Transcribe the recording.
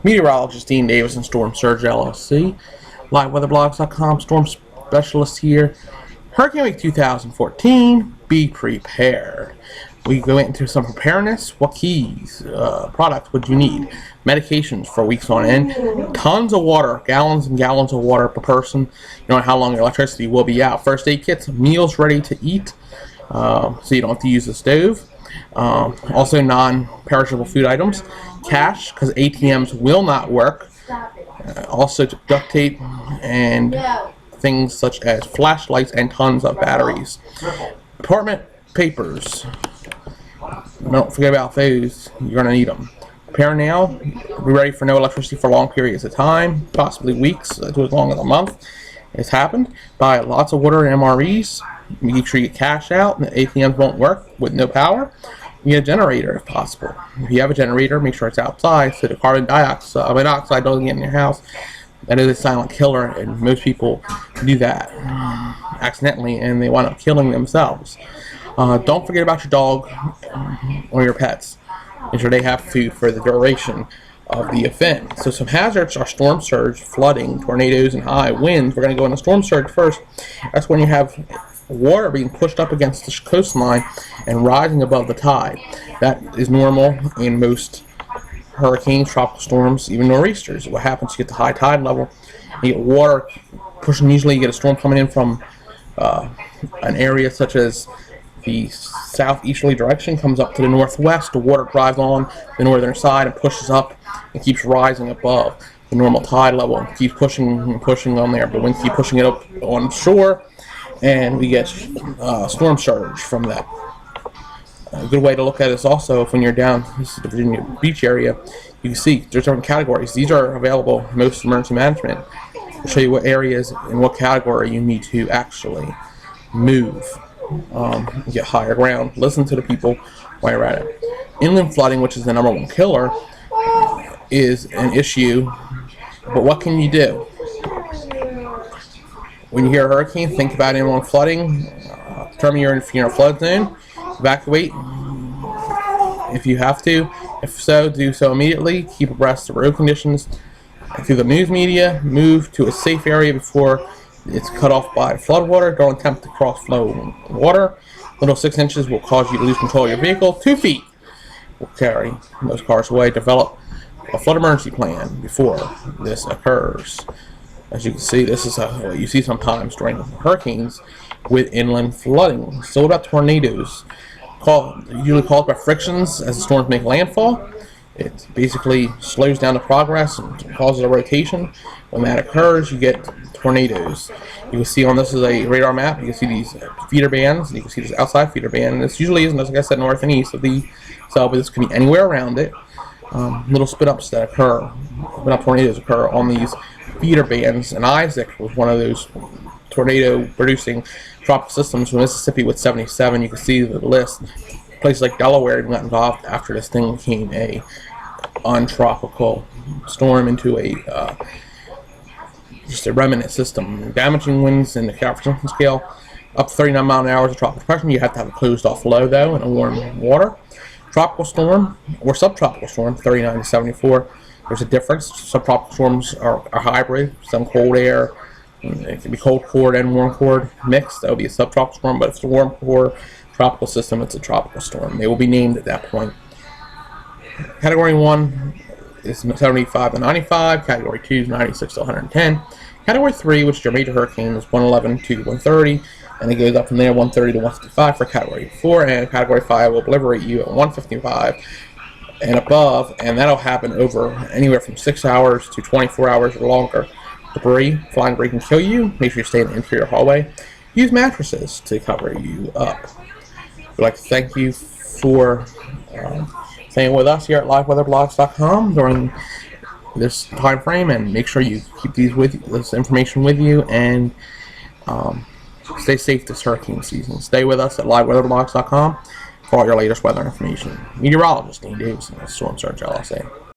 Meteorologist Dean Davis and Storm Surge LLC. LiveWeatherBlogs.com storm specialist here. Hurricane Week 2014. Be prepared. We go into some preparedness. What keys, products would you need? Medications for weeks on end. Tons of water, gallons and gallons of water per person. You know how long your electricity will be out. First aid kits, meals ready to eat, so you don't have to use the stove. Also non-perishable food items. Cash, because ATMs will not work. Also duct tape and things such as flashlights and tons of batteries. Apartment papers. Don't forget about those. You're going to need them. Prepare now. Be ready for no electricity for long periods of time, possibly weeks to as long as a month. It's happened. Buy lots of water and MREs. Make sure you get cash out. The ATMs won't work with no power. You get a generator if possible. If you have a generator, make sure it's outside so the carbon monoxide doesn't get in your house. That is a silent killer, and most people do that accidentally, and they wind up killing themselves. Don't forget about your dog or your pets. Make sure they have food for the duration of the event. So some hazards are storm surge, flooding, tornadoes, and high winds. We're going to go into storm surge first. That's when you have water being pushed up against the coastline and rising above the tide. That is normal in most hurricanes, tropical storms, even nor'easters. What happens, you get the high tide level, you get water pushing, usually you get a storm coming in from an area such as the southeasterly direction, comes up to the northwest, the water drives on the northern side and pushes up and keeps rising above the normal tide level, and keeps pushing and pushing on there. But winds keep pushing it up on shore, and we get storm surge from that. A good way to look at this also, if when you're down, this is the Virginia Beach area, you can see there's different categories. These are available in most emergency management to show you what areas and what category you need to actually move, get higher ground. Listen to the people while you're at it. Inland flooding, which is the #1 killer, is an issue, but what can you do? When you hear a hurricane, think about inland flooding. Determine if you're in a flood zone. Evacuate if you have to. If so, do so immediately. Keep abreast of road conditions. Through the news media, move to a safe area before it's cut off by flood water. Don't attempt to cross flow water. Little 6 inches will cause you to lose control of your vehicle. 2 feet will carry most cars away. Develop a flood emergency plan before this occurs. As you can see, this is what you see sometimes during hurricanes with inland flooding. So what about tornadoes? Usually caused by frictions as the storms make landfall. It basically slows down the progress and causes a rotation. When that occurs, you get tornadoes. You can see on this is a radar map. You can see these feeder bands. You can see this outside feeder band. And this usually isn't, like I said, north and east of the cell, but this can be anywhere around it. Little spin-ups that occur, spin-up tornadoes occur on these feeder bands. And Isaac was one of those tornado-producing tropical systems from Mississippi with 77. You can see the list. Places like Delaware got involved after this thing became a untropical storm into a just a remnant system. Damaging winds in the Calvert-Simpson scale up to 39 miles an hour is a tropical depression. You have to have a closed off low though and a warm water. Tropical storm or subtropical storm, 39 to 74. There's a difference. Subtropical storms are hybrid, some cold air. It can be cold core and warm core mixed. That would be a subtropical storm, but if it's a warm core tropical system, it's a tropical storm. They will be named at that point. Category 1 is 75 to 95. Category 2 is 96 to 110. Category 3, which is your major hurricane, is 111 to 130, and it goes up from there 130 to 155 for Category 4, and Category 5 will obliterate you at 155 and above, and that'll happen over anywhere from 6 hours to 24 hours or longer. Debris, flying debris can kill you. Make sure you stay in the interior hallway. Use mattresses to cover you up. We'd like to thank you for staying with us here at LiveWeatherBlogs.com during this time frame, and make sure you keep this information with you, and stay safe this hurricane season. Stay with us at LiveWeatherBlogs.com for all your latest weather information. Meteorologist Dean Davis, Storm Surge LLC.